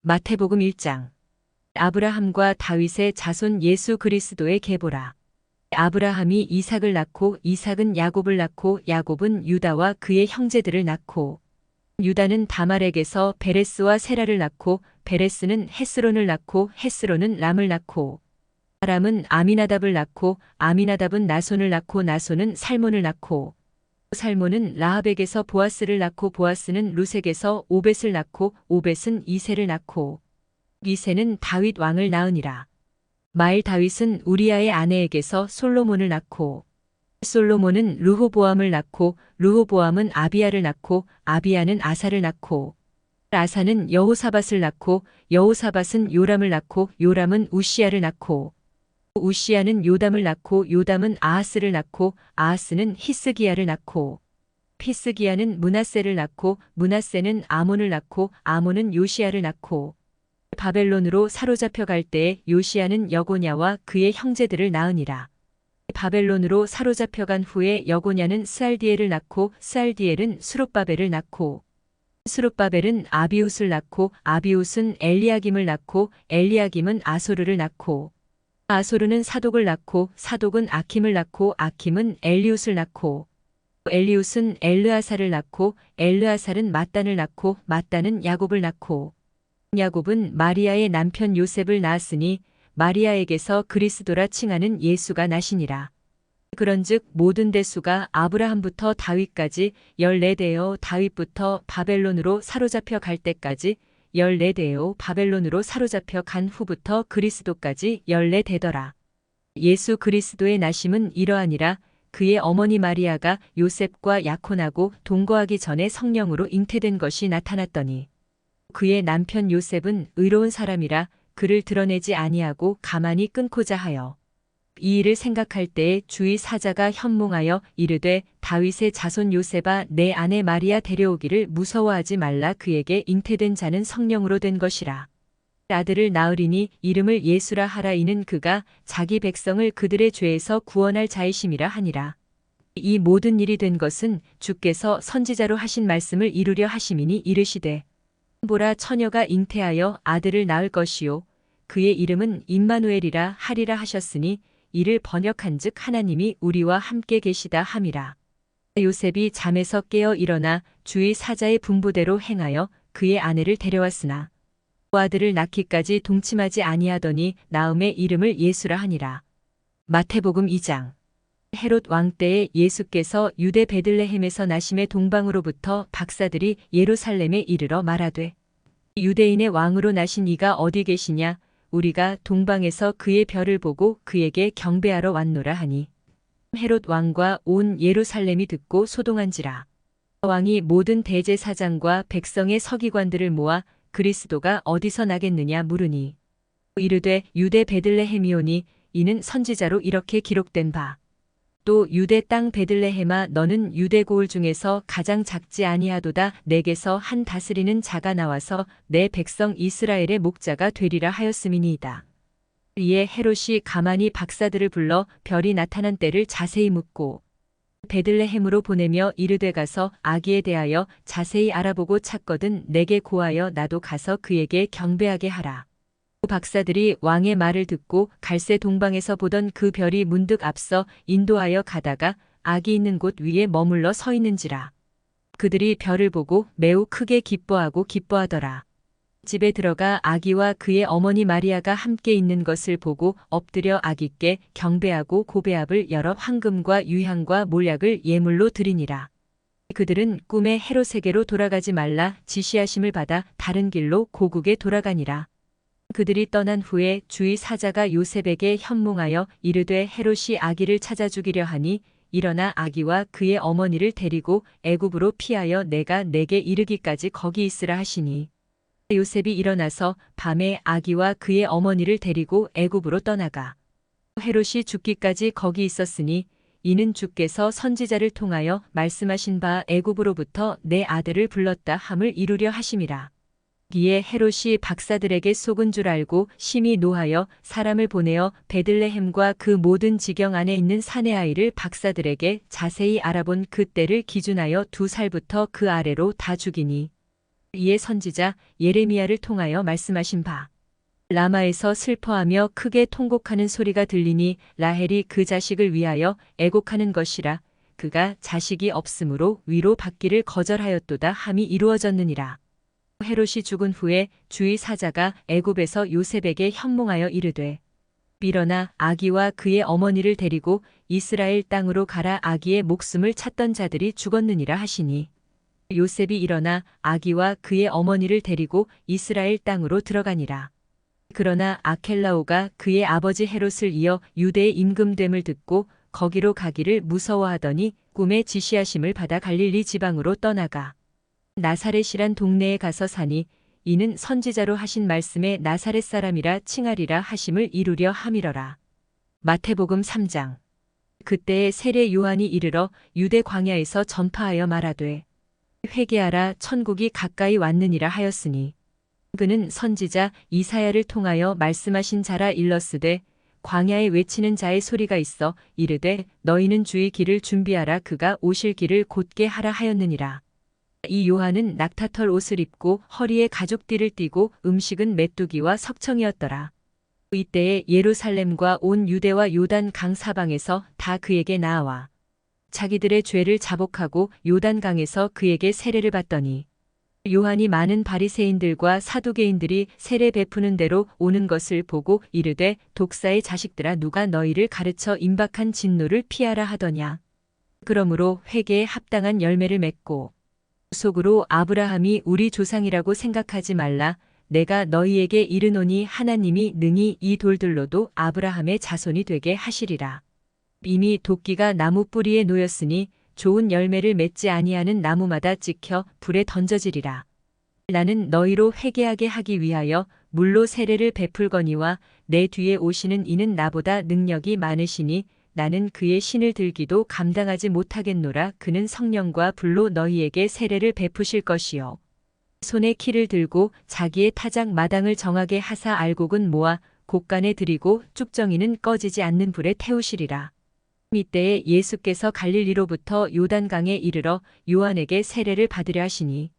마태복음 1장. 아브라함과 다윗의 자손 예수 그리스도의 계보라. 아브라함이 이삭을 낳고 이삭은 야곱을 낳고 야곱은 유다와 그의 형제들을 낳고 유다는 다말에게서 베레스와 세라를 낳고 베레스는 헤스론을 낳고 헤스론은 람을 낳고 람은 아미나답을 낳고 아미나답은 나손을 낳고 나손은 살몬을 낳고 살몬은 라합에게서 보아스를 낳고 보아스는 루색에서 오벳을 낳고 오벳은 이새를 낳고 이새는 다윗 왕을 낳으니라. 마일 다윗은 우리아의 아내에게서 솔로몬을 낳고 솔로몬은 르호보암을 낳고 르호보암은 아비야를 낳고 아비야는 아사를 낳고 아사는 여호사밧을 낳고 여호사밧은 요람을 낳고 요람은 우시야를 낳고 우시야는 요담을 낳고 요담은 아하스를 낳고 아하스는 히스기야를 낳고 히스기야는 므낫세를 낳고 므낫세는 아몬을 낳고 아몬은 요시야를 낳고 바벨론으로 사로잡혀 갈 때에 요시야는 여고냐와 그의 형제들을 낳으니라. 바벨론으로 사로잡혀 간 후에 여고냐는 스알디엘을 낳고 스알디엘은 수룹바벨을 낳고 수룹바벨은 아비웃을 낳고 아비웃은 엘리야김을 낳고 엘리야김은 아소르를 낳고 아소르는 사독을 낳고 사독은 아킴을 낳고 아킴은 엘리웃을 낳고 엘리웃은 엘르아살을 낳고 엘르아살은 mat단을 낳고 mat단은 야곱을 낳고 야곱은 마리아의 남편 요셉을 낳았으니 마리아에게서 그리스도라 칭하는 예수가 나시니라. 그런즉 모든 대수가 아브라함부터 다윗까지 14대요 다윗부터 바벨론으로 사로잡혀 갈 때까지 14대요 바벨론으로 사로잡혀 간 후부터 그리스도까지 14대더라. 예수 그리스도의 나심은 이러하니라. 그의 어머니 마리아가 요셉과 약혼하고 동거하기 전에 성령으로 잉태된 것이 나타났더니 그의 남편 요셉은 의로운 사람이라 그를 드러내지 아니하고 가만히 끊고자 하여 이 일을 생각할 때에 주의 사자가 현몽하여 이르되 다윗의 자손 요셉아 내 아내 마리아 데려오기를 무서워하지 말라 그에게 잉태된 자는 성령으로 된 것이라. 아들을 낳으리니 이름을 예수라 하라 이는 그가 자기 백성을 그들의 죄에서 구원할 자이심이라 하니라. 이 모든 일이 된 것은 주께서 선지자로 하신 말씀을 이루려 하심이니 이르시되 보라 처녀가 잉태하여 아들을 낳을 것이요 그의 이름은 임마누엘이라 하리라 하셨으니 이를 번역한즉 하나님이 우리와 함께 계시다 함이라. 요셉이 잠에서 깨어 일어나 주의 사자의 분부대로 행하여 그의 아내를 데려왔으나 아들을 낳기까지 동침하지 아니하더니 낳음의 이름을 예수라 하니라. 마태복음 2장. 헤롯 왕 때에 예수께서 유대 베들레헴에서 나심의 동방으로부터 박사들이 예루살렘에 이르러 말하되 유대인의 왕으로 나신 이가 어디 계시냐 우리가 동방에서 그의 별을 보고 그에게 경배하러 왔노라 하니 헤롯 왕과 온 예루살렘이 듣고 소동한지라. 왕이 모든 대제사장과 백성의 서기관들을 모아 그리스도가 어디서 나겠느냐 물으니 이르되 유대 베들레헴이오니 이는 선지자로 이렇게 기록된 바. 또 유대 땅 베들레헴아 너는 유대 고을 중에서 가장 작지 아니하도다 내게서 한 다스리는 자가 나와서 내 백성 이스라엘의 목자가 되리라 하였음이니이다. 이에 헤롯이 가만히 박사들을 불러 별이 나타난 때를 자세히 묻고 베들레헴으로 보내며 이르되 가서 아기에 대하여 자세히 알아보고 찾거든 내게 고하여 나도 가서 그에게 경배하게 하라. 박사들이 왕의 말을 듣고 갈새 동방에서 보던 그 별이 문득 앞서 인도하여 가다가 아기 있는 곳 위에 머물러 서 있는지라. 그들이 별을 보고 매우 크게 기뻐하더라. 집에 들어가 아기와 그의 어머니 마리아가 함께 있는 것을 보고 엎드려 아기께 경배하고 고배합을 열어 황금과 유향과 몰약을 예물로 드리니라. 그들은 꿈에 헤롯에게로 돌아가지 말라 지시하심을 받아 다른 길로 고국에 돌아가니라. 그들이 떠난 후에 주의 사자가 요셉에게 현몽하여 이르되 헤롯이 아기를 찾아 죽이려 하니 일어나 아기와 그의 어머니를 데리고 애굽으로 피하여 내가 내게 이르기까지 거기 있으라 하시니 요셉이 일어나서 밤에 아기와 그의 어머니를 데리고 애굽으로 떠나가 헤롯이 죽기까지 거기 있었으니 이는 주께서 선지자를 통하여 말씀하신 바 애굽으로부터 내 아들을 불렀다 함을 이루려 하심이라. 이에 헤롯이 박사들에게 속은 줄 알고 심히 노하여 사람을 보내어 베들레헴과 그 모든 지경 안에 있는 사내 아이를 박사들에게 자세히 알아본 그 때를 기준하여 2살부터 그 아래로 다 죽이니 이에 선지자 예레미야를 통하여 말씀하신 바 라마에서 슬퍼하며 크게 통곡하는 소리가 들리니 라헬이 그 자식을 위하여 애곡하는 것이라. 그가 자식이 없으므로 위로 받기를 거절하였도다 함이 이루어졌느니라. 헤롯이 죽은 후에 주의 사자가 애굽에서 요셉에게 현몽하여 이르되 일어나 아기와 그의 어머니를 데리고 이스라엘 땅으로 가라. 아기의 목숨을 찾던 자들이 죽었느니라 하시니 요셉이 일어나 아기와 그의 어머니를 데리고 이스라엘 땅으로 들어가니라. 그러나 아켈라오가 그의 아버지 헤롯을 이어 유대의 임금됨을 듣고 거기로 가기를 무서워하더니 꿈에 지시하심을 받아 갈릴리 지방으로 떠나가 나사렛이란 동네에 가서 사니 이는 선지자로 하신 말씀에 나사렛 사람이라 칭하리라 하심을 이루려 함이러라. 마태복음 3장. 그때에 세례 요한이 이르러 유대 광야에서 전파하여 말하되 회개하라 천국이 가까이 왔느니라 하였으니 그는 선지자 이사야를 통하여 말씀하신 자라 일렀으되 광야에 외치는 자의 소리가 있어 이르되 너희는 주의 길을 준비하라. 그가 오실 길을 곧게 하라 하였느니라. 이 요한은 낙타털 옷을 입고 허리에 가죽띠를 띠고 음식은 메뚜기와 석청이었더라. 이때에 예루살렘과 온 유대와 요단 강 사방에서 다 그에게 나아와 자기들의 죄를 자복하고 요단 강에서 그에게 세례를 받더니 요한이 많은 바리새인들과 사두개인들이 세례 베푸는 대로 오는 것을 보고 이르되 독사의 자식들아 누가 너희를 가르쳐 임박한 진노를 피하라 하더냐. 그러므로 회개에 합당한 열매를 맺고 속으로 아브라함이 우리 조상이라고 생각하지 말라. 내가 너희에게 이르노니 하나님이 능히 이 돌들로도 아브라함의 자손이 되게 하시리라. 이미 도끼가 나무 뿌리에 놓였으니 좋은 열매를 맺지 아니하는 나무마다 찍혀 불에 던져지리라. 나는 너희로 회개하게 하기 위하여 물로 세례를 베풀거니와 내 뒤에 오시는 이는 나보다 능력이 많으시니 나는 그의 신을 들기도 감당하지 못하겠노라. 그는 성령과 불로 너희에게 세례를 베푸실 것이요 손에 키를 들고 자기의 타작 마당을 정하게 하사 알곡은 모아 곡간에 들이고 쭉정이는 꺼지지 않는 불에 태우시리라. 이때에 예수께서 갈릴리로부터 요단강에 이르러 요한에게 세례를 받으려 하시니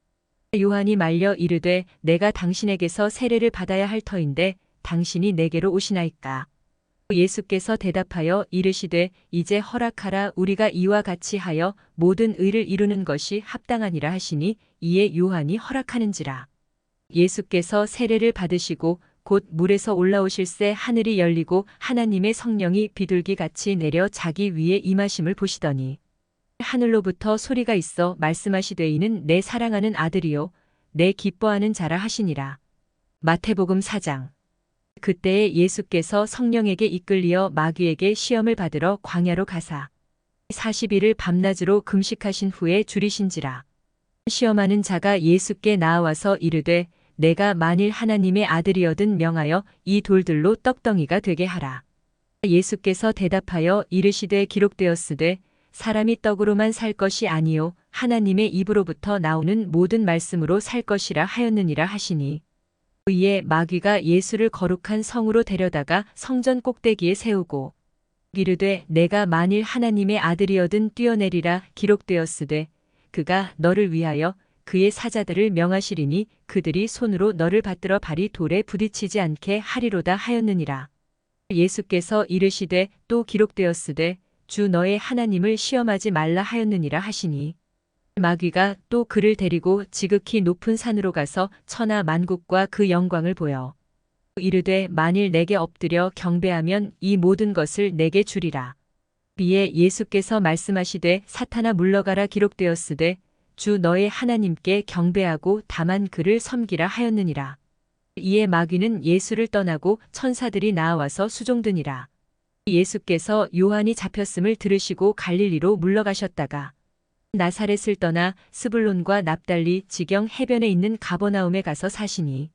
요한이 말려 이르되 내가 당신에게서 세례를 받아야 할 터인데 당신이 내게로 오시나이까. 예수께서 대답하여 이르시되 이제 허락하라. 우리가 이와 같이 하여 모든 의를 이루는 것이 합당하니라 하시니 이에 요한이 허락하는지라. 예수께서 세례를 받으시고 곧 물에서 올라오실새 하늘이 열리고 하나님의 성령이 비둘기같이 내려 자기 위에 임하심을 보시더니 하늘로부터 소리가 있어 말씀하시되 이는 내 사랑하는 아들이요 내 기뻐하는 자라 하시니라. 마태복음 4장. 그때에 예수께서 성령에게 이끌리어 마귀에게 시험을 받으러 광야로 가사 40일을 밤낮으로 금식하신 후에 줄이신지라. 시험하는 자가 예수께 나와서 이르되 내가 만일 하나님의 아들이어든 명하여 이 돌들로 떡덩이가 되게 하라. 예수께서 대답하여 이르시되 기록되었으되 사람이 떡으로만 살 것이 아니요 하나님의 입으로부터 나오는 모든 말씀으로 살 것이라 하였느니라 하시니 이에 마귀가 예수를 거룩한 성으로 데려다가 성전 꼭대기에 세우고 이르되 내가 만일 하나님의 아들이어든 뛰어내리라. 기록되었으되 그가 너를 위하여 그의 사자들을 명하시리니 그들이 손으로 너를 받들어 발이 돌에 부딪히지 않게 하리로다 하였느니라. 예수께서 이르시되 또 기록되었으되 주 너의 하나님을 시험하지 말라 하였느니라 하시니 마귀가 또 그를 데리고 지극히 높은 산으로 가서 천하 만국과 그 영광을 보여 이르되 만일 내게 엎드려 경배하면 이 모든 것을 내게 주리라. 이에 예수께서 말씀하시되 사탄아 물러가라. 기록되었으되 주 너의 하나님께 경배하고 다만 그를 섬기라 하였느니라. 이에 마귀는 예수를 떠나고 천사들이 나와서 수종드니라. 예수께서 요한이 잡혔음을 들으시고 갈릴리로 물러가셨다가 나사렛을 떠나 스불론과 납달리 지경 해변에 있는 가버나움에 가서 사시니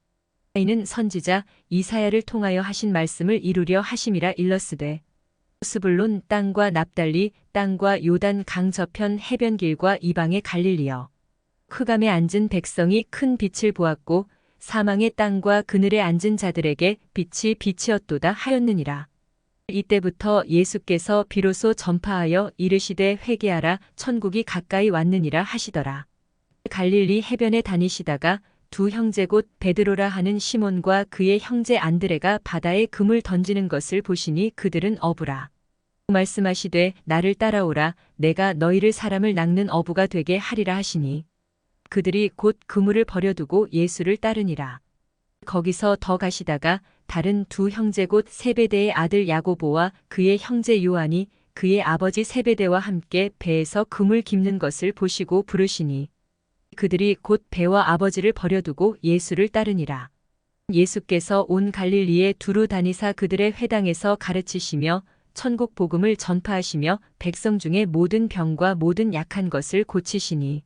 이는 선지자 이사야를 통하여 하신 말씀을 이루려 하심이라 일렀으되 스불론 땅과 납달리 땅과 요단 강 저편 해변길과 이방의 갈릴리여 흑암에 앉은 백성이 큰 빛을 보았고 사망의 땅과 그늘에 앉은 자들에게 빛이 빛이었도다 하였느니라. 이때부터 예수께서 비로소 전파하여 이르시되 회개하라 천국이 가까이 왔느니라 하시더라. 갈릴리 해변에 다니시다가 두 형제 곧 베드로라 하는 시몬과 그의 형제 안드레가 바다에 금을 던지는 것을 보시니 그들은 어부라. 말씀하시되 나를 따라오라. 내가 너희를 사람을 낚는 어부가 되게 하리라 하시니 그들이 곧 그물을 버려두고 예수를 따르니라. 거기서 더 가시다가 다른 두 형제 곧 세베대의 아들 야고보와 그의 형제 요한이 그의 아버지 세베대와 함께 배에서 그물 깁는 것을 보시고 부르시니 그들이 곧 배와 아버지를 버려두고 예수를 따르니라. 예수께서 온 갈릴리에 두루 다니사 그들의 회당에서 가르치시며 천국 복음을 전파하시며 백성 중에 모든 병과 모든 약한 것을 고치시니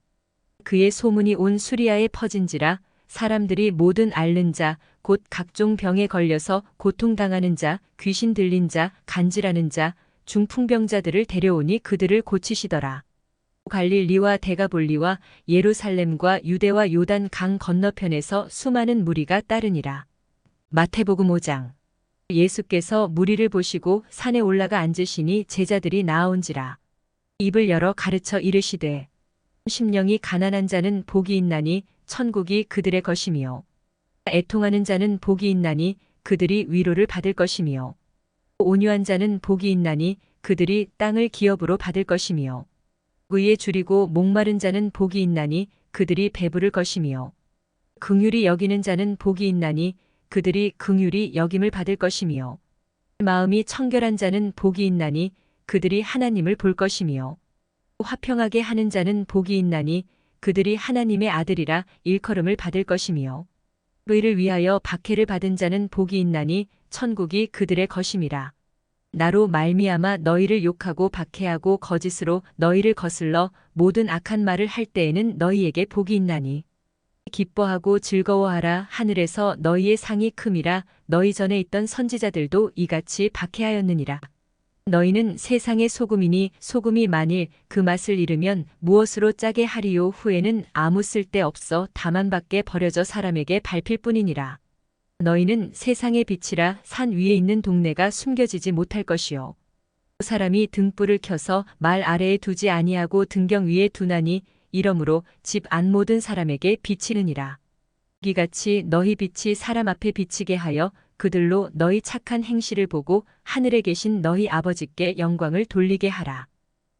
그의 소문이 온 수리아에 퍼진지라. 사람들이 모든 앓는 자, 곧 각종 병에 걸려서 고통당하는 자, 귀신 들린 자, 간질하는 자, 중풍병자들을 데려오니 그들을 고치시더라. 갈릴리와 데가볼리와 예루살렘과 유대와 요단 강 건너편에서 수많은 무리가 따르니라. 마태복음 5장. 예수께서 무리를 보시고 산에 올라가 앉으시니 제자들이 나아온지라. 입을 열어 가르쳐 이르시되 심령이 가난한 자는 복이 있나니 천국이 그들의 것이며 애통하는 자는 복이 있나니 그들이 위로를 받을 것이며 온유한 자는 복이 있나니 그들이 땅을 기업으로 받을 것이며 의에 줄이고 목마른 자는 복이 있나니 그들이 배부를 것이며 긍휼히 여기는 자는 복이 있나니 그들이 긍휼히 여김을 받을 것이며 마음이 청결한 자는 복이 있나니 그들이 하나님을 볼 것이며 화평하게 하는 자는 복이 있나니 그들이 하나님의 아들이라 일컬음을 받을 것이며 의를 위하여 박해를 받은 자는 복이 있나니 천국이 그들의 것임이라. 나로 말미암아 너희를 욕하고 박해하고 거짓으로 너희를 거슬러 모든 악한 말을 할 때에는 너희에게 복이 있나니 기뻐하고 즐거워하라. 하늘에서 너희의 상이 큼이라. 너희 전에 있던 선지자들도 이같이 박해하였느니라. 너희는 세상의 소금이니 소금이 만일 그 맛을 잃으면 무엇으로 짜게 하리요. 후에는 아무 쓸데 없어 다만 밖에 버려져 사람에게 밟힐 뿐이니라. 너희는 세상의 빛이라. 산 위에 있는 동네가 숨겨지지 못할 것이요. 사람이 등불을 켜서 말 아래에 두지 아니하고 등경 위에 두나니 이러므로 집 안 모든 사람에게 비치느니라. 이같이 너희 빛이 사람 앞에 비치게 하여 그들로 너희 착한 행실을 보고 하늘에 계신 너희 아버지께 영광을 돌리게 하라.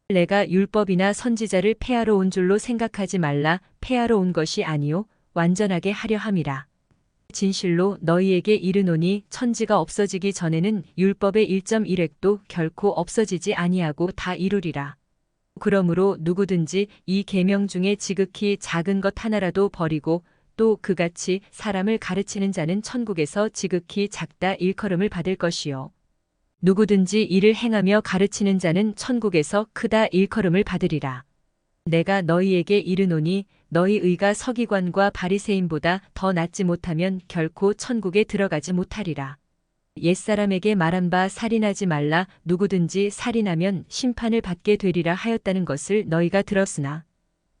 내가 율법이나 선지자를 폐하러 온 줄로 생각하지 말라. 폐하러 온 것이 아니요 완전하게 하려 함이라. 진실로 너희에게 이르노니 천지가 없어지기 전에는 율법의 1.1획도 결코 없어지지 아니하고 다 이루리라. 그러므로 누구든지 이 계명 중에 지극히 작은 것 하나라도 버리고 또 그같이 사람을 가르치는 자는 천국에서 지극히 작다 일컬음을 받을 것이요. 누구든지 이를 행하며 가르치는 자는 천국에서 크다 일컬음을 받으리라. 내가 너희에게 이르노니 너희 의가 서기관과 바리새인보다 더 낫지 못하면 결코 천국에 들어가지 못하리라. 옛사람에게 말한 바 살인하지 말라. 누구든지 살인하면 심판을 받게 되리라 하였다는 것을 너희가 들었으나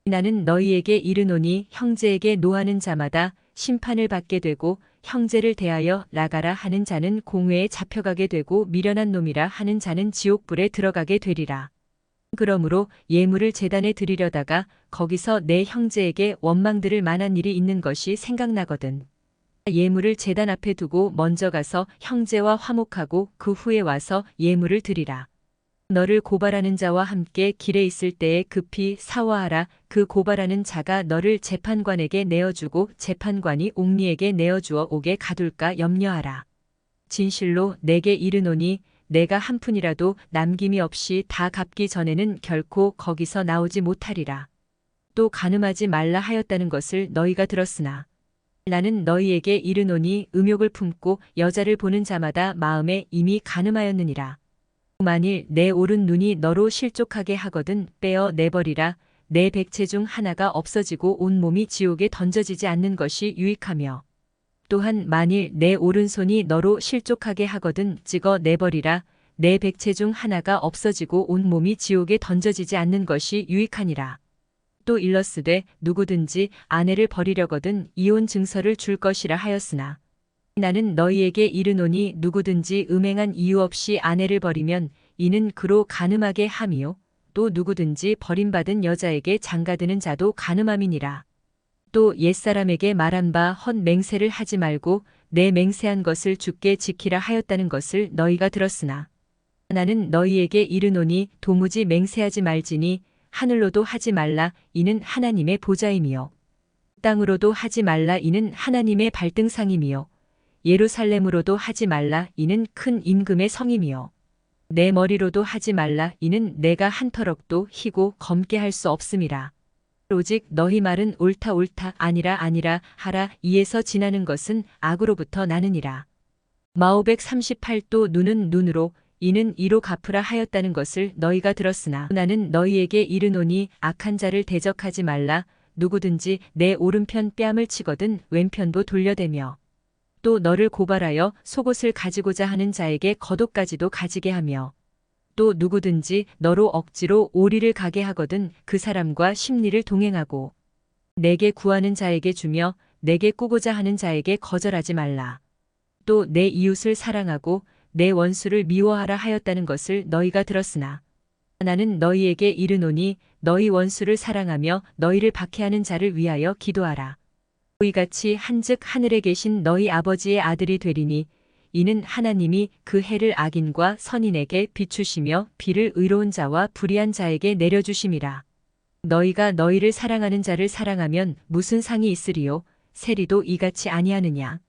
나는 너희에게 이르노니 형제에게 노하는 자마다 심판을 받게 되고 형제를 대하여 나가라 하는 자는 공회에 잡혀가게 되고 미련한 놈이라 하는 자는 지옥불에 들어가게 되리라. 그러므로 예물을 제단에 드리려다가 거기서 내 형제에게 원망 들을 만한 일이 있는 것이 생각나거든. 예물을 제단 앞에 두고 먼저 가서 형제와 화목하고 그 후에 와서 예물을 드리라. 너를 고발하는 자와 함께 길에 있을 때에 급히 사화하라. 그 고발하는 자가 너를 재판관에게 내어주고 재판관이 옥리에게 내어주어 옥에 가둘까 염려하라. 진실로 내게 이르노니 내가 한 푼이라도 남김이 없이 다 갚기 전에는 결코 거기서 나오지 못하리라. 또 간음하지 말라 하였다는 것을 너희가 들었으나 나는 너희에게 이르노니 음욕을 품고 여자를 보는 자마다 마음에 이미 간음하였느니라. 만일 내 오른 눈이 너로 실족하게 하거든 빼어 내버리라. 내 백체 중 하나가 없어지고 온 몸이 지옥에 던져지지 않는 것이 유익하며 또한 만일 내 오른손이 너로 실족하게 하거든 찍어 내버리라. 내 백체 중 하나가 없어지고 온 몸이 지옥에 던져지지 않는 것이 유익하니라. 또 일렀으되 누구든지 아내를 버리려거든 이혼 증서를 줄 것이라 하였으나 나는 너희에게 이르노니 누구든지 음행한 이유 없이 아내를 버리면 이는 그로 간음하게 함이요 또 누구든지 버림받은 여자에게 장가드는 자도 간음함이니라. 또 옛사람에게 말한 바 헛 맹세를 하지 말고 내 맹세한 것을 주께 지키라 하였다는 것을 너희가 들었으나 나는 너희에게 이르노니 도무지 맹세하지 말지니 하늘로도 하지 말라 이는 하나님의 보좌임이요 땅으로도 하지 말라 이는 하나님의 발등상임이요 예루살렘으로도 하지 말라 이는 큰 임금의 성임이요 내 머리로도 하지 말라 이는 내가 한 터럭도 희고 검게 할 수 없음이라. 오직 너희 말은 옳다 옳다 아니라 아니라 하라 이에서 지나는 것은 악으로부터 나느니라. 마오백 38도 눈은 눈으로 이는 이로 갚으라 하였다는 것을 너희가 들었으나 나는 너희에게 이르노니 악한 자를 대적하지 말라. 누구든지 내 오른편 뺨을 치거든 왼편도 돌려대며 또 너를 고발하여 속옷을 가지고자 하는 자에게 겉옷까지도 가지게 하며 또 누구든지 너로 억지로 오리를 가게 하거든 그 사람과 심리를 동행하고 내게 구하는 자에게 주며 내게 꾸고자 하는 자에게 거절하지 말라. 또 내 이웃을 사랑하고 내 원수를 미워하라 하였다는 것을 너희가 들었으나 나는 너희에게 이르노니 너희 원수를 사랑하며 너희를 박해하는 자를 위하여 기도하라. 이같이 한즉 하늘에 계신 너희 아버지의 아들이 되리니 이는 하나님이 그 해를 악인과 선인에게 비추시며 비를 의로운 자와 불의한 자에게 내려주심이라. 너희가 너희를 사랑하는 자를 사랑하면 무슨 상이 있으리요? 세리도 이같이 아니하느냐?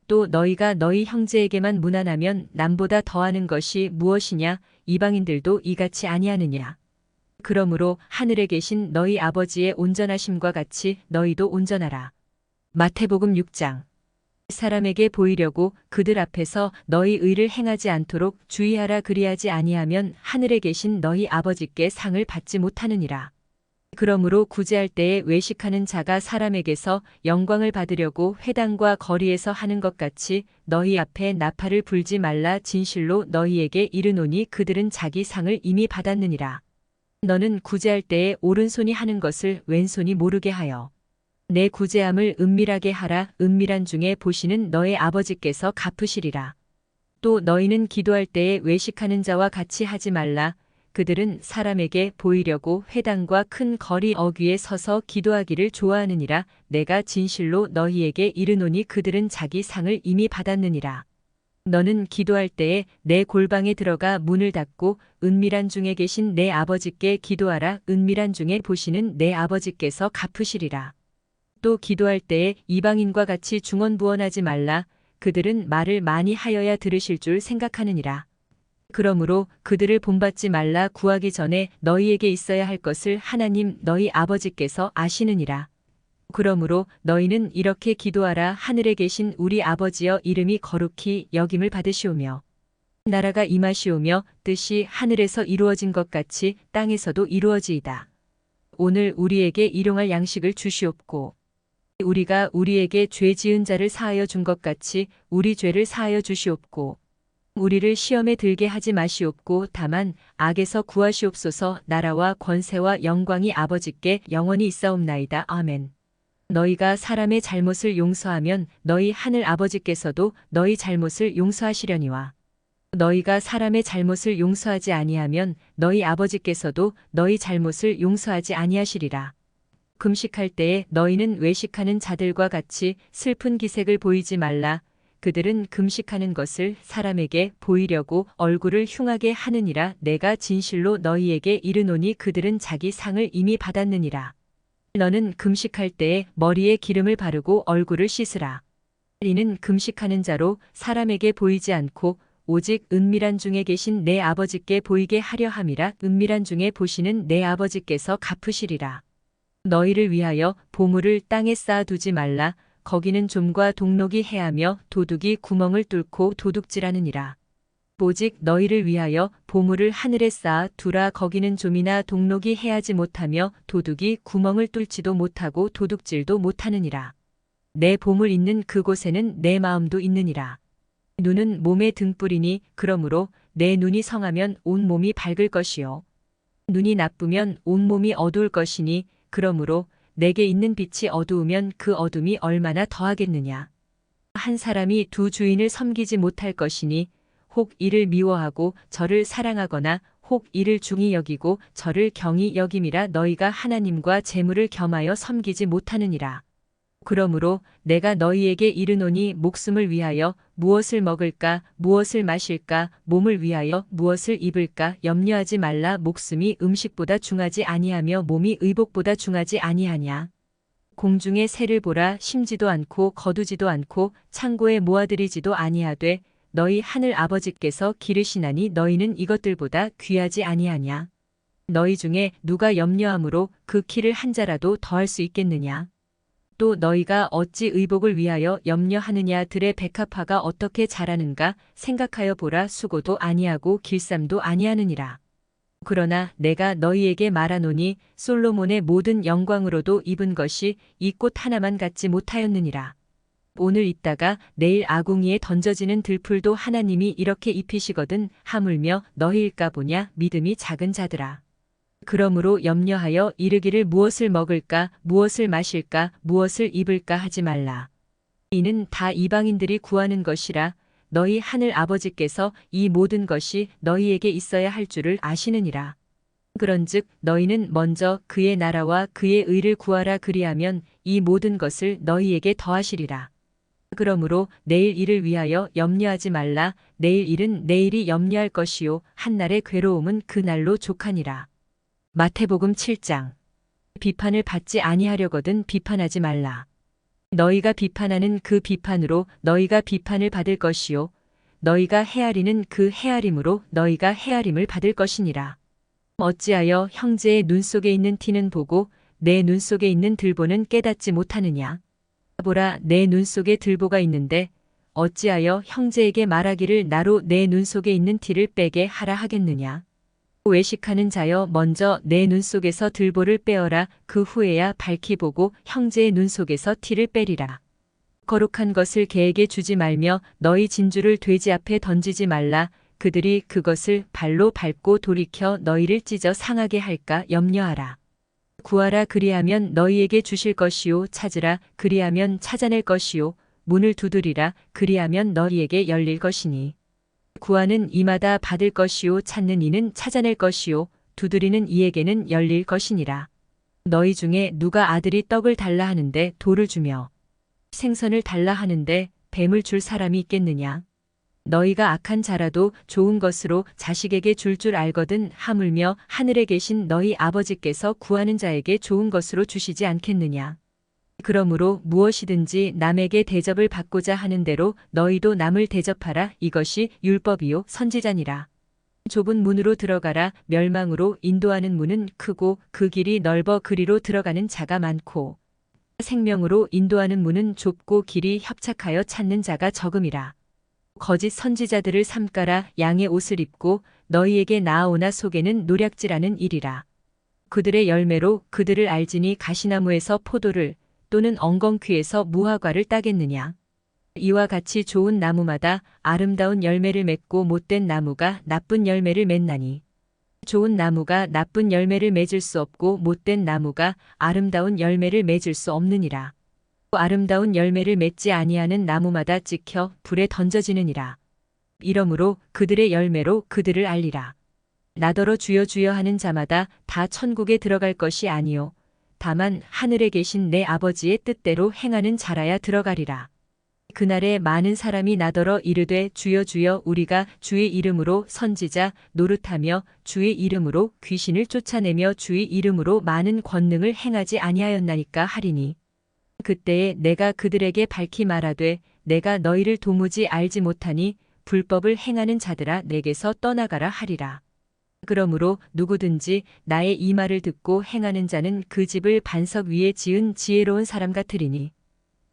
또 너희가 너희 형제에게만 무난하면 남보다 더하는 것이 무엇이냐? 이방인들도 이같이 아니하느냐? 그러므로 하늘에 계신 너희 아버지의 온전하심과 같이 너희도 온전하라. 마태복음 6장. 사람에게 보이려고 그들 앞에서 너희 의를 행하지 않도록 주의하라. 그리하지 아니하면 하늘에 계신 너희 아버지께 상을 받지 못하느니라. 그러므로 구제할 때에 외식하는 자가 사람에게서 영광을 받으려고 회당과 거리에서 하는 것 같이 너희 앞에 나팔을 불지 말라. 진실로 너희에게 이르노니 그들은 자기 상을 이미 받았느니라. 너는 구제할 때에 오른손이 하는 것을 왼손이 모르게 하여 내 구제함을 은밀하게 하라. 은밀한 중에 보시는 너의 아버지께서 갚으시리라. 또 너희는 기도할 때에 외식하는 자와 같이 하지 말라. 그들은 사람에게 보이려고 회당과 큰 거리 어귀에 서서 기도하기를 좋아하느니라. 내가 진실로 너희에게 이르노니 그들은 자기 상을 이미 받았느니라. 너는 기도할 때에 내 골방에 들어가 문을 닫고 은밀한 중에 계신 내 아버지께 기도하라. 은밀한 중에 보시는 내 아버지께서 갚으시리라. 또 기도할 때에 이방인과 같이 중언부언하지 말라. 그들은 말을 많이 하여야 들으실 줄 생각하느니라. 그러므로 그들을 본받지 말라. 구하기 전에 너희에게 있어야 할 것을 하나님 너희 아버지께서 아시느니라. 그러므로 너희는 이렇게 기도하라. 하늘에 계신 우리 아버지여 이름이 거룩히 여김을 받으시오며 나라가 임하시오며 뜻이 하늘에서 이루어진 것 같이 땅에서도 이루어지이다. 오늘 우리에게 일용할 양식을 주시옵고 우리가 우리에게 죄 지은 자를 사하여 준 것 같이 우리 죄를 사하여 주시옵고 우리를 시험에 들게 하지 마시옵고 다만 악에서 구하시옵소서. 나라와 권세와 영광이 아버지께 영원히 있사옵나이다. 아멘. 너희가 사람의 잘못을 용서하면 너희 하늘 아버지께서도 너희 잘못을 용서하시려니와 너희가 사람의 잘못을 용서하지 아니하면 너희 아버지께서도 너희 잘못을 용서하지 아니하시리라. 금식할 때에 너희는 외식하는 자들과 같이 슬픈 기색을 보이지 말라. 그들은 금식하는 것을 사람에게 보이려고 얼굴을 흉하게 하느니라. 내가 진실로 너희에게 이르노니 그들은 자기 상을 이미 받았느니라. 너는 금식할 때에 머리에 기름을 바르고 얼굴을 씻으라. 이는 금식하는 자로 사람에게 보이지 않고 오직 은밀한 중에 계신 내 아버지께 보이게 하려 함이라. 은밀한 중에 보시는 내 아버지께서 갚으시리라. 너희를 위하여 보물을 땅에 쌓아두지 말라. 거기는 좀과 동록이 해하며 도둑이 구멍을 뚫고 도둑질하느니라. 오직 너희를 위하여 보물을 하늘에 쌓아 두라. 거기는 좀이나 동록이 해하지 못하며 도둑이 구멍을 뚫지도 못하고 도둑질도 못하느니라. 내 보물 있는 그곳에는 내 마음도 있느니라. 눈은 몸의 등불이니 그러므로 내 눈이 성하면 온 몸이 밝을 것이요 눈이 나쁘면 온 몸이 어두울 것이니 그러므로 내게 있는 빛이 어두우면 그 어둠이 얼마나 더하겠느냐. 한 사람이 두 주인을 섬기지 못할 것이니 혹 이를 미워하고 저를 사랑하거나 혹 이를 중히 여기고 저를 경히 여김이라. 너희가 하나님과 재물을 겸하여 섬기지 못하느니라. 그러므로 내가 너희에게 이르노니 목숨을 위하여 무엇을 먹을까, 무엇을 마실까, 몸을 위하여 무엇을 입을까 염려하지 말라. 목숨이 음식보다 중하지 아니하며 몸이 의복보다 중하지 아니하냐. 공중의 새를 보라. 심지도 않고 거두지도 않고 창고에 모아들이지도 아니하되 너희 하늘 아버지께서 기르시나니 너희는 이것들보다 귀하지 아니하냐. 너희 중에 누가 염려함으로 그 키를 한 자라도 더할 수 있겠느냐. 또 너희가 어찌 의복을 위하여 염려하느냐. 들의 백합화가 어떻게 자라는가 생각하여 보라. 수고도 아니하고 길쌈도 아니하느니라. 그러나 내가 너희에게 말하노니 솔로몬의 모든 영광으로도 입은 것이 이 꽃 하나만 갖지 못하였느니라. 오늘 있다가 내일 아궁이에 던져지는 들풀도 하나님이 이렇게 입히시거든 하물며 너희일까 보냐. 믿음이 작은 자들아. 그러므로 염려하여 이르기를 무엇을 먹을까, 무엇을 마실까, 무엇을 입을까 하지 말라. 이는 다 이방인들이 구하는 것이라. 너희 하늘 아버지께서 이 모든 것이 너희에게 있어야 할 줄을 아시느니라. 그런즉 너희는 먼저 그의 나라와 그의 의를 구하라. 그리하면 이 모든 것을 너희에게 더하시리라. 그러므로 내일 일을 위하여 염려하지 말라. 내일 일은 내일이 염려할 것이요 한날의 괴로움은 그날로 족하니라. 마태복음 7장. 비판을 받지 아니하려거든 비판하지 말라. 너희가 비판하는 그 비판으로 너희가 비판을 받을 것이요 너희가 헤아리는 그 헤아림으로 너희가 헤아림을 받을 것이니라. 어찌하여 형제의 눈 속에 있는 티는 보고 내 눈 속에 있는 들보는 깨닫지 못하느냐. 보라, 내 눈 속에 들보가 있는데 어찌하여 형제에게 말하기를 나로 내 눈 속에 있는 티를 빼게 하라 하겠느냐. 외식하는 자여 먼저 내 눈 속에서 들보를 빼어라. 그 후에야 밝히 보고 형제의 눈 속에서 티를 빼리라. 거룩한 것을 개에게 주지 말며 너희 진주를 돼지 앞에 던지지 말라. 그들이 그것을 발로 밟고 돌이켜 너희를 찢어 상하게 할까 염려하라. 구하라. 그리하면 너희에게 주실 것이요 찾으라. 그리하면 찾아낼 것이요 문을 두드리라. 그리하면 너희에게 열릴 것이니. 구하는 이마다 받을 것이요 찾는 이는 찾아낼 것이요 두드리는 이에게는 열릴 것이니라. 너희 중에 누가 아들이 떡을 달라 하는데 돌을 주며 생선을 달라 하는데 뱀을 줄 사람이 있겠느냐. 너희가 악한 자라도 좋은 것으로 자식에게 줄 줄 알거든 하물며 하늘에 계신 너희 아버지께서 구하는 자에게 좋은 것으로 주시지 않겠느냐. 그러므로 무엇이든지 남에게 대접을 받고자 하는 대로 너희도 남을 대접하라. 이것이 율법이요 선지자니라. 좁은 문으로 들어가라. 멸망으로 인도하는 문은 크고 그 길이 넓어 그리로 들어가는 자가 많고 생명으로 인도하는 문은 좁고 길이 협착하여 찾는 자가 적음이라. 거짓 선지자들을 삼가라. 양의 옷을 입고 너희에게 나아오나 속에는 노략질하는 일이라. 그들의 열매로 그들을 알지니 가시나무에서 포도를 또는 엉겅퀴에서 무화과를 따겠느냐. 이와 같이 좋은 나무마다 아름다운 열매를 맺고 못된 나무가 나쁜 열매를 맺나니. 좋은 나무가 나쁜 열매를 맺을 수 없고 못된 나무가 아름다운 열매를 맺을 수 없느니라. 아름다운 열매를 맺지 아니하는 나무마다 찍혀 불에 던져지느니라. 이러므로 그들의 열매로 그들을 알리라. 나더러 주여 주여 하는 자마다 다 천국에 들어갈 것이 아니요 다만 하늘에 계신 내 아버지의 뜻대로 행하는 자라야 들어가리라. 그날에 많은 사람이 나더러 이르되 주여 주여 우리가 주의 이름으로 선지자 노릇하며 주의 이름으로 귀신을 쫓아내며 주의 이름으로 많은 권능을 행하지 아니하였나이까 하리니. 그때에 내가 그들에게 밝히 말하되 내가 너희를 도무지 알지 못하니 불법을 행하는 자들아 내게서 떠나가라 하리라. 그러므로 누구든지 나의 이 말을 듣고 행하는 자는 그 집을 반석 위에 지은 지혜로운 사람 같으리니.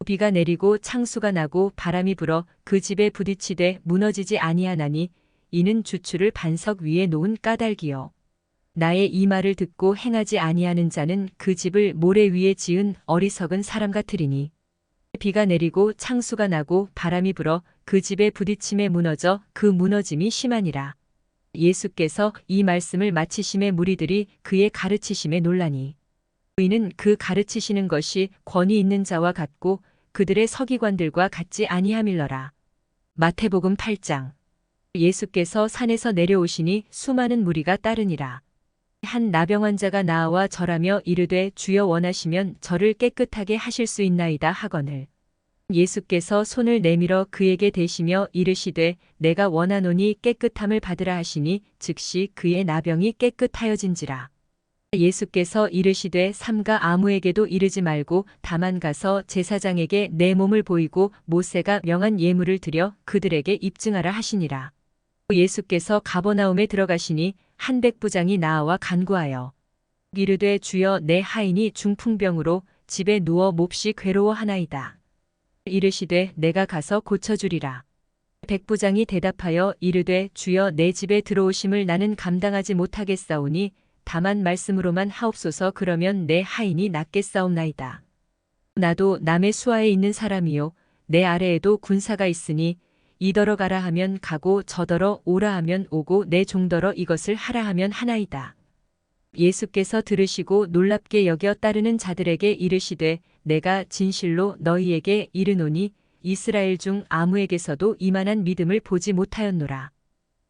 비가 내리고 창수가 나고 바람이 불어 그 집에 부딪히되 무너지지 아니하나니 이는 주추를 반석 위에 놓은 까닭이요. 나의 이 말을 듣고 행하지 아니하는 자는 그 집을 모래 위에 지은 어리석은 사람 같으리니. 비가 내리고 창수가 나고 바람이 불어 그 집에 부딪힘에 무너져 그 무너짐이 심하니라. 예수께서 이 말씀을 마치심에 무리들이 그의 가르치심에 놀라니. 이는 그 가르치시는 것이 권위 있는 자와 같고 그들의 서기관들과 같지 아니함일러라. 마태복음 8장. 예수께서 산에서 내려오시니 수많은 무리가 따르니라. 한 나병 환자가 나와 절하며 이르되 주여 원하시면 저를 깨끗하게 하실 수 있나이다 하거늘 예수께서 손을 내밀어 그에게 대시며 이르시되 내가 원하노니 깨끗함을 받으라 하시니 즉시 그의 나병이 깨끗하여진지라. 예수께서 이르시되 삼가 아무에게도 이르지 말고 다만 가서 제사장에게 내 몸을 보이고 모세가 명한 예물을 드려 그들에게 입증하라 하시니라. 예수께서 가버나움에 들어가시니 한 백부장이 나와 간구하여 이르되 주여 내 하인이 중풍병으로 집에 누워 몹시 괴로워하나이다. 이르시되 내가 가서 고쳐주리라. 백부장이 대답하여 이르되 주여 내 집에 들어오심을 나는 감당하지 못하겠사오니 다만 말씀으로만 하옵소서. 그러면 내 하인이 낫겠사옵나이다. 나도 남의 수하에 있는 사람이요 내 아래에도 군사가 있으니 이더러 가라 하면 가고 저더러 오라 하면 오고 내 종더러 이것을 하라 하면 하나이다. 예수께서 들으시고 놀랍게 여겨 따르는 자들에게 이르시되 내가 진실로 너희에게 이르노니 이스라엘 중 아무에게서도 이만한 믿음을 보지 못하였노라.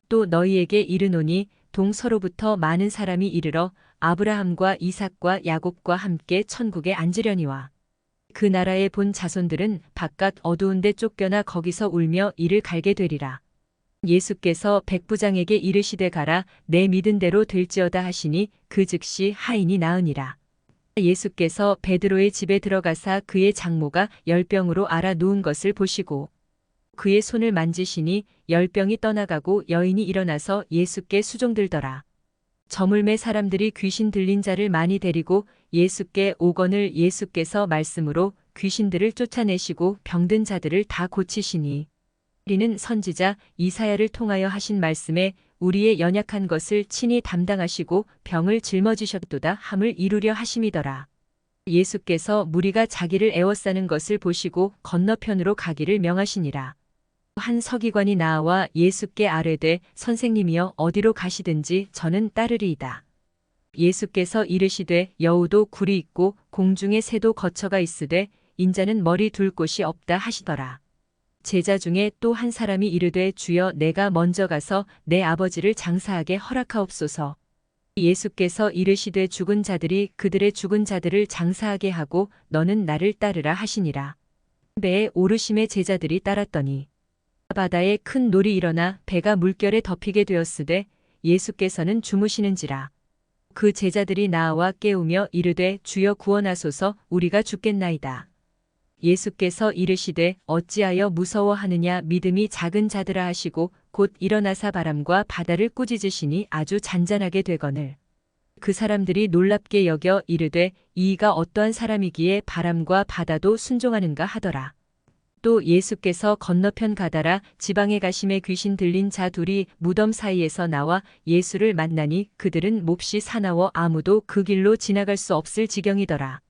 또 너희에게 이르노니 동서로부터 많은 사람이 이르러 아브라함과 이삭과 야곱과 함께 천국에 앉으려니와 그 나라에 본 자손들은 바깥 어두운 데 쫓겨나 거기서 울며 이를 갈게 되리라. 예수께서 백부장에게 이르시되 가라 내 믿은 대로 될지어다 하시니 그 즉시 하인이 나으니라. 예수께서 베드로의 집에 들어가사 그의 장모가 열병으로 앓아 누운 것을 보시고 그의 손을 만지시니 열병이 떠나가고 여인이 일어나서 예수께 수종들더라. 저물매 사람들이 귀신 들린 자를 많이 데리고 예수께 오거늘 예수께서 말씀으로 귀신들을 쫓아내시고 병든 자들을 다 고치시니 이는 선지자 이사야를 통하여 하신 말씀에 우리의 연약한 것을 친히 담당하시고 병을 짊어지셨도다 함을 이루려 하심이더라. 예수께서 무리가 자기를 애워싸는 것을 보시고 건너편으로 가기를 명하시니라. 한 서기관이 나와 예수께 아뢰되 선생님이여 어디로 가시든지 저는 따르리이다. 예수께서 이르시되 여우도 굴이 있고 공중에 새도 거처가 있으되 인자는 머리 둘 곳이 없다 하시더라. 제자 중에 또 한 사람이 이르되 주여 내가 먼저 가서 내 아버지를 장사하게 허락하옵소서. 예수께서 이르시되 죽은 자들이 그들의 죽은 자들을 장사하게 하고 너는 나를 따르라 하시니라. 배에 오르심의 제자들이 따랐더니 바다에 큰 놀이 일어나 배가 물결에 덮이게 되었으되 예수께서는 주무시는지라. 그 제자들이 나와 깨우며 이르되 주여 구원하소서 우리가 죽겠나이다. 예수께서 이르시되 어찌하여 무서워하느냐 믿음이 작은 자들아 하시고 곧 일어나사 바람과 바다를 꾸짖으시니 아주 잔잔하게 되거늘. 그 사람들이 놀랍게 여겨 이르되 이가 어떠한 사람이기에 바람과 바다도 순종하는가 하더라. 또 예수께서 건너편 가다라 지방에 가심에 귀신 들린 자 둘이 무덤 사이에서 나와 예수를 만나니 그들은 몹시 사나워 아무도 그 길로 지나갈 수 없을 지경이더라.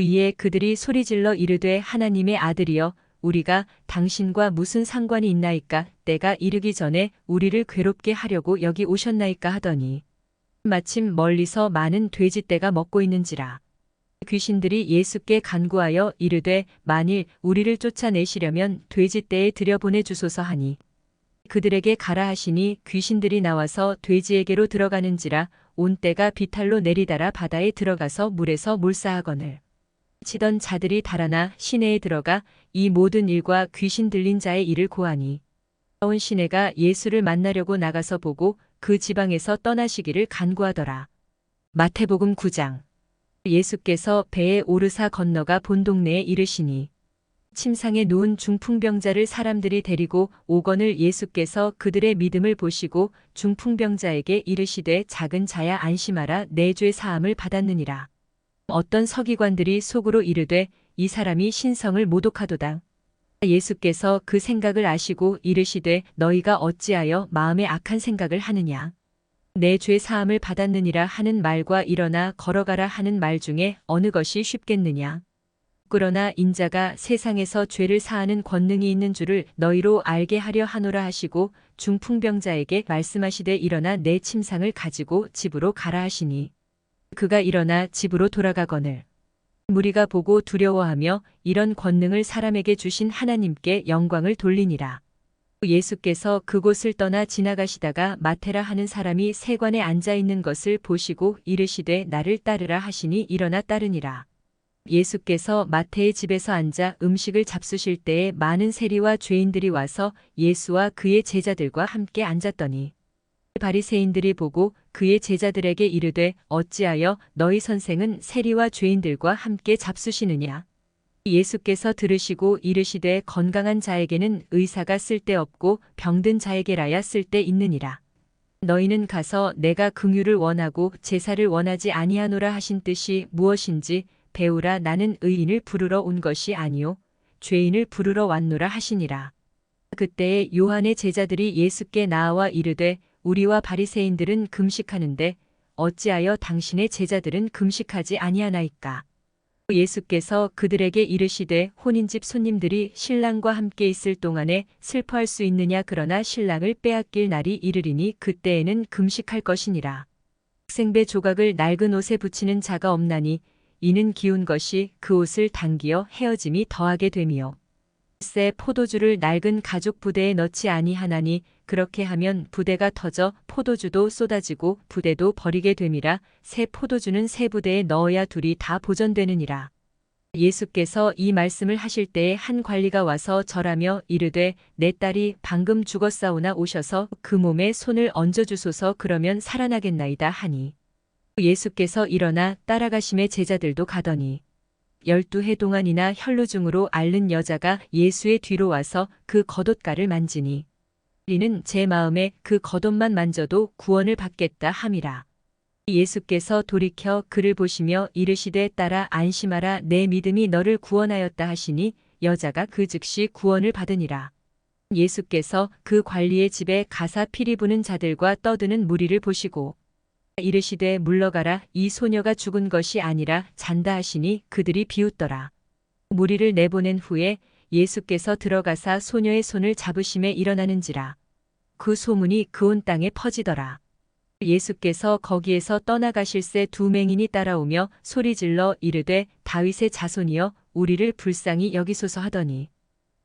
이에 그들이 소리질러 이르되 하나님의 아들이여 우리가 당신과 무슨 상관이 있나이까 때가 이르기 전에 우리를 괴롭게 하려고 여기 오셨나이까 하더니 마침 멀리서 많은 돼지떼가 먹고 있는지라. 귀신들이 예수께 간구하여 이르되 만일 우리를 쫓아내시려면 돼지떼에 들여보내 주소서 하니 그들에게 가라 하시니 귀신들이 나와서 돼지에게로 들어가는지라 온 떼가 비탈로 내리달아 바다에 들어가서 물에서 몰사하거늘. 치던 자들이 달아나 시내에 들어가 이 모든 일과 귀신 들린 자의 일을 고하니 온 시내가 예수를 만나려고 나가서 보고 그 지방에서 떠나시기를 간구하더라. 마태복음 9장. 예수께서 배에 오르사 건너가 본 동네에 이르시니 침상에 누운 중풍병자를 사람들이 데리고 오거늘 예수께서 그들의 믿음을 보시고 중풍병자에게 이르시되 작은 자야 안심하라 내 죄 사함을 받았느니라. 어떤 서기관들이 속으로 이르되 이 사람이 신성을 모독하도다. 예수께서 그 생각을 아시고 이르시되 너희가 어찌하여 마음에 악한 생각을 하느냐. 내 죄 사함을 받았느니라 하는 말과 일어나 걸어가라 하는 말 중에 어느 것이 쉽겠느냐. 그러나 인자가 세상에서 죄를 사하는 권능이 있는 줄을 너희로 알게 하려 하노라 하시고 중풍병자에게 말씀하시되 일어나 내 침상을 가지고 집으로 가라 하시니 그가 일어나 집으로 돌아가거늘. 무리가 보고 두려워하며 이런 권능을 사람에게 주신 하나님께 영광을 돌리니라. 예수께서 그곳을 떠나 지나가시다가 마테라 하는 사람이 세관에 앉아 있는 것을 보시고 이르시되 나를 따르라 하시니 일어나 따르니라. 예수께서 마태의 집에서 앉아 음식을 잡수실 때에 많은 세리와 죄인들이 와서 예수와 그의 제자들과 함께 앉았더니 바리새인들이 보고 그의 제자들에게 이르되 어찌하여 너희 선생은 세리와 죄인들과 함께 잡수시느냐. 예수께서 들으시고 이르시되 건강한 자에게는 의사가 쓸데없고 병든 자에게라야 쓸데있느니라. 너희는 가서 내가 긍휼을 원하고 제사를 원하지 아니하노라 하신 뜻이 무엇인지 배우라. 나는 의인을 부르러 온 것이 아니요 죄인을 부르러 왔노라 하시니라. 그때에 요한의 제자들이 예수께 나와 이르되 우리와 바리새인들은 금식하는데 어찌하여 당신의 제자들은 금식하지 아니하나이까. 예수께서 그들에게 이르시되 혼인집 손님들이 신랑과 함께 있을 동안에 슬퍼할 수 있느냐. 그러나 신랑을 빼앗길 날이 이르리니 그때에는 금식할 것이니라. 생배 조각을 낡은 옷에 붙이는 자가 없나니 이는 기운 것이 그 옷을 당기어 헤어짐이 더하게 됨이요. 새 포도주를 낡은 가죽 부대에 넣지 아니하나니 그렇게 하면 부대가 터져 포도주도 쏟아지고 부대도 버리게 됨이라. 새 포도주는 새 부대에 넣어야 둘이 다 보존되느니라. 예수께서 이 말씀을 하실 때에 한 관리가 와서 절하며 이르되 내 딸이 방금 죽었사오나 오셔서 그 몸에 손을 얹어주소서. 그러면 살아나겠나이다 하니 예수께서 일어나 따라가심에 제자들도 가더니 12해 동안이나 혈루증으로 앓는 여자가 예수의 뒤로 와서 그 겉옷가를 만지니 이는 제 마음에 그 겉옷만 만져도 구원을 받겠다 함이라. 예수께서 돌이켜 그를 보시며 이르시되 딸아 안심하라. 내 믿음이 너를 구원하였다 하시니 여자가 그 즉시 구원을 받으니라. 예수께서 그 관리의 집에 가사 피리 부는 자들과 떠드는 무리를 보시고 이르시되 물러가라. 이 소녀가 죽은 것이 아니라 잔다 하시니 그들이 비웃더라. 무리를 내보낸 후에 예수께서 들어가사 소녀의 손을 잡으심에 일어나는지라. 그 소문이 그 온 땅에 퍼지더라. 예수께서 거기에서 떠나가실새 두 맹인이 따라오며 소리질러 이르되 다윗의 자손이여 우리를 불쌍히 여기소서 하더니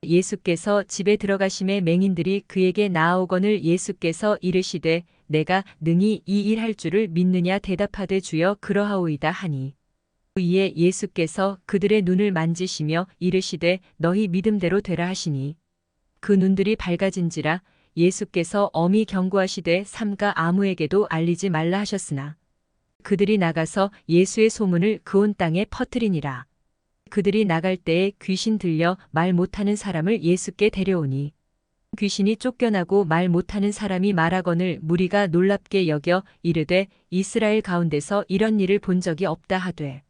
예수께서 집에 들어가심에 맹인들이 그에게 나아오거늘 예수께서 이르시되 내가 능히 이 일 할 줄을 믿느냐. 대답하되 주여 그러하오이다 하니 이에 예수께서 그들의 눈을 만지시며 이르시되 너희 믿음대로 되라 하시니 그 눈들이 밝아진지라. 예수께서 엄히 경고하시되 삼가 아무에게도 알리지 말라 하셨으나 그들이 나가서 예수의 소문을 그 온 땅에 퍼뜨리니라. 그들이 나갈 때에 귀신 들려 말 못하는 사람을 예수께 데려오니 귀신이 쫓겨나고 말 못하는 사람이 말하거늘 무리가 놀랍게 여겨 이르되 이스라엘 가운데서 이런 일을 본 적이 없다 하되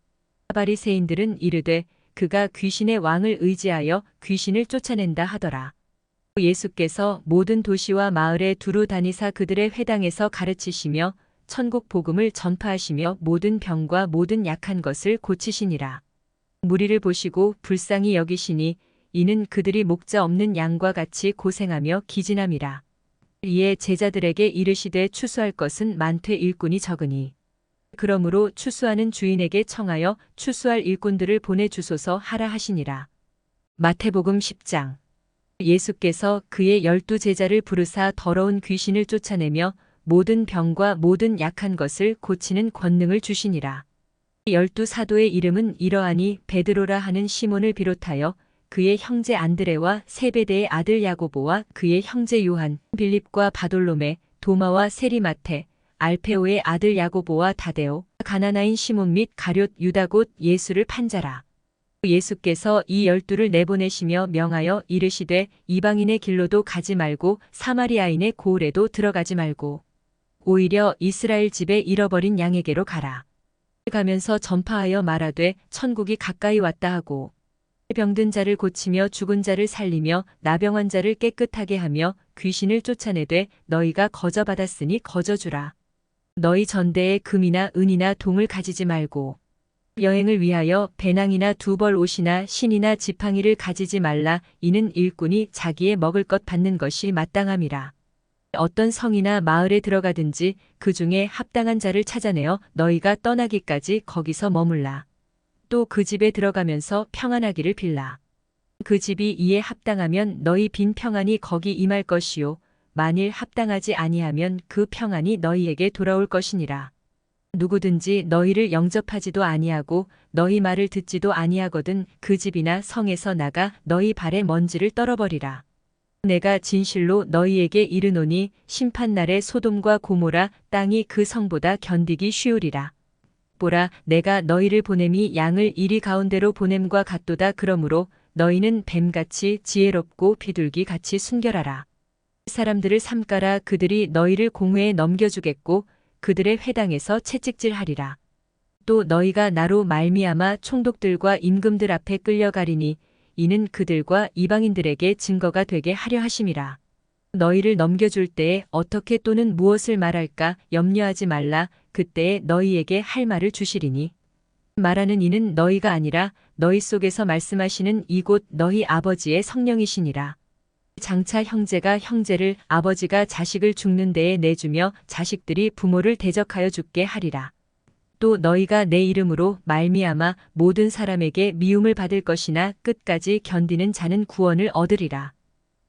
바리새인들은 이르되 그가 귀신의 왕을 의지하여 귀신을 쫓아낸다 하더라. 예수께서 모든 도시와 마을에 두루 다니사 그들의 회당에서 가르치시며 천국 복음을 전파하시며 모든 병과 모든 약한 것을 고치시니라. 무리를 보시고 불쌍히 여기시니 이는 그들이 목자 없는 양과 같이 고생하며 기진함이라. 이에 제자들에게 이르시되 추수할 것은 많되 일꾼이 적으니 그러므로 추수하는 주인에게 청하여 추수할 일꾼들을 보내주소서 하라 하시니라. 마태복음 10장. 예수께서 그의 12제자를 부르사 더러운 귀신을 쫓아내며 모든 병과 모든 약한 것을 고치는 권능을 주시니라. 12사도의 이름은 이러하니 베드로라 하는 시몬을 비롯하여 그의 형제 안드레와 세베대의 아들 야고보와 그의 형제 요한, 빌립과 바돌로메, 도마와 세리마테, 알페오의 아들 야고보와 다데오, 가나나인 시몬 및 가룟 유다 곧 예수를 판 자라. 예수께서 이 12를 내보내시며 명하여 이르시되 이방인의 길로도 가지 말고 사마리아인의 고을에도 들어가지 말고 오히려 이스라엘 집에 잃어버린 양에게로 가라. 가면서 전파하여 말하되 천국이 가까이 왔다 하고 병든 자를 고치며 죽은 자를 살리며 나병한 자를 깨끗하게 하며 귀신을 쫓아내되 너희가 거저 받았으니 거저 주라. 너희 전대에 금이나 은이나 동을 가지지 말고 여행을 위하여 배낭이나 두벌 옷이나 신이나 지팡이를 가지지 말라. 이는 일꾼이 자기의 먹을 것 받는 것이 마땅함이라. 어떤 성이나 마을에 들어가든지 그 중에 합당한 자를 찾아내어 너희가 떠나기까지 거기서 머물라. 또 그 집에 들어가면서 평안하기를 빌라. 그 집이 이에 합당하면 너희 빈 평안이 거기 임할 것이요 만일 합당하지 아니하면 그 평안이 너희에게 돌아올 것이니라. 누구든지 너희를 영접하지도 아니하고 너희 말을 듣지도 아니하거든 그 집이나 성에서 나가 너희 발의 먼지를 떨어버리라. 내가 진실로 너희에게 이르노니 심판날에 소돔과 고모라 땅이 그 성보다 견디기 쉬우리라. 보라, 내가 너희를 보냄이 양을 이리 가운데로 보냄과 같도다. 그러므로 너희는 뱀같이 지혜롭고 비둘기같이 순결하라. 사람들을 삼가라. 그들이 너희를 공회에 넘겨주겠고 그들의 회당에서 채찍질하리라. 또 너희가 나로 말미암아 총독들과 임금들 앞에 끌려가리니 이는 그들과 이방인들에게 증거가 되게 하려 하심이라. 너희를 넘겨줄 때에 어떻게 또는 무엇을 말할까 염려하지 말라. 그때에 너희에게 할 말을 주시리니 말하는 이는 너희가 아니라 너희 속에서 말씀하시는 이곳 너희 아버지의 성령이시니라. 장차 형제가 형제를 아버지가 자식을 죽는 데에 내주며 자식들이 부모를 대적하여 죽게 하리라. 또 너희가 내 이름으로 말미암아 모든 사람에게 미움을 받을 것이나 끝까지 견디는 자는 구원을 얻으리라.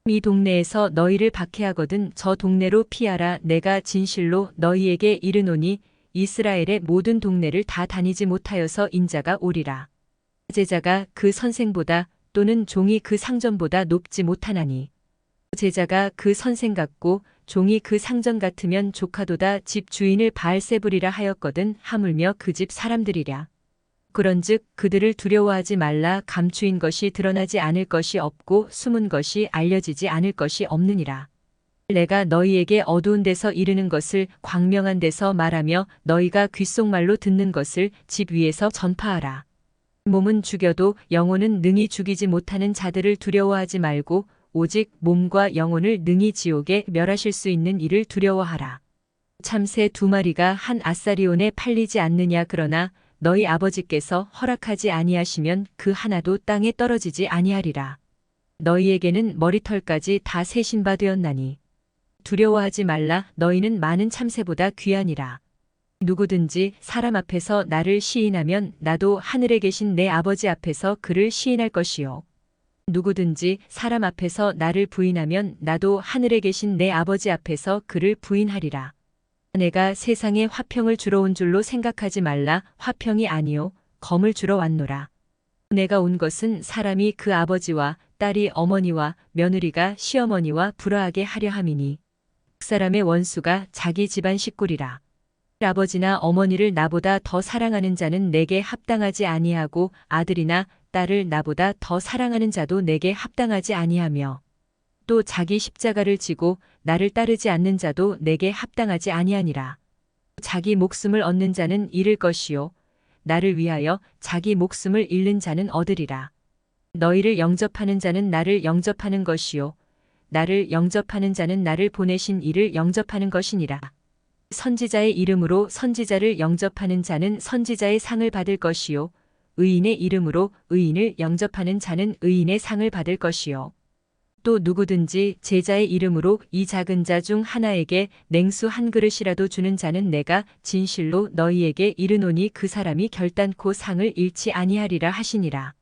이 동네에서 너희를 박해하거든 저 동네로 피하라. 내가 진실로 너희에게 이르노니 이스라엘의 모든 동네를 다 다니지 못하여서 인자가 오리라. 제자가 그 선생보다 또는 종이 그 상전보다 높지 못하나니 제자가 그 선생 같고 종이 그 상전 같으면 조카도다. 집 주인을 바알세불이라 하였거든 하물며 그 집 사람들이랴. 그런즉 그들을 두려워하지 말라. 감추인 것이 드러나지 않을 것이 없고 숨은 것이 알려지지 않을 것이 없느니라. 내가 너희에게 어두운 데서 이르는 것을 광명한 데서 말하며 너희가 귓속말로 듣는 것을 집 위에서 전파하라. 몸은 죽여도 영혼은 능히 죽이지 못하는 자들을 두려워하지 말고 오직 몸과 영혼을 능히 지옥에 멸하실 수 있는 이를 두려워하라. 참새 2마리가 한 아사리온에 팔리지 않느냐. 그러나 너희 아버지께서 허락하지 아니하시면 그 하나도 땅에 떨어지지 아니하리라. 너희에게는 머리털까지 다 세신 바 되었나니 두려워하지 말라. 너희는 많은 참새보다 귀하니라. 누구든지 사람 앞에서 나를 시인하면 나도 하늘에 계신 내 아버지 앞에서 그를 시인할 것이요. 누구든지 사람 앞에서 나를 부인하면 나도 하늘에 계신 내 아버지 앞에서 그를 부인하리라. 내가 세상에 화평을 주러 온 줄로 생각하지 말라. 화평이 아니요 검을 주러 왔노라. 내가 온 것은 사람이 그 아버지와 딸이 어머니와 며느리가 시어머니와 불화하게 하려 함이니 사람의 원수가 자기 집안 식구리라. 아버지나 어머니를 나보다 더 사랑하는 자는 내게 합당하지 아니하고 아들이나 딸을 나보다 더 사랑하는 자도 내게 합당하지 아니하며 또 자기 십자가를 지고 나를 따르지 않는 자도 내게 합당하지 아니하니라. 자기 목숨을 얻는 자는 잃을 것이요 나를 위하여 자기 목숨을 잃는 자는 얻으리라. 너희를 영접하는 자는 나를 영접하는 것이요 나를 영접하는 자는 나를 보내신 이를 영접하는 것이니라. 선지자의 이름으로 선지자를 영접하는 자는 선지자의 상을 받을 것이요 의인의 이름으로 의인을 영접하는 자는 의인의 상을 받을 것이요 또 누구든지 제자의 이름으로 이 작은 자 중 하나에게 냉수 한 그릇이라도 주는 자는 내가 진실로 너희에게 이르노니 그 사람이 결단코 상을 잃지 아니하리라 하시니라.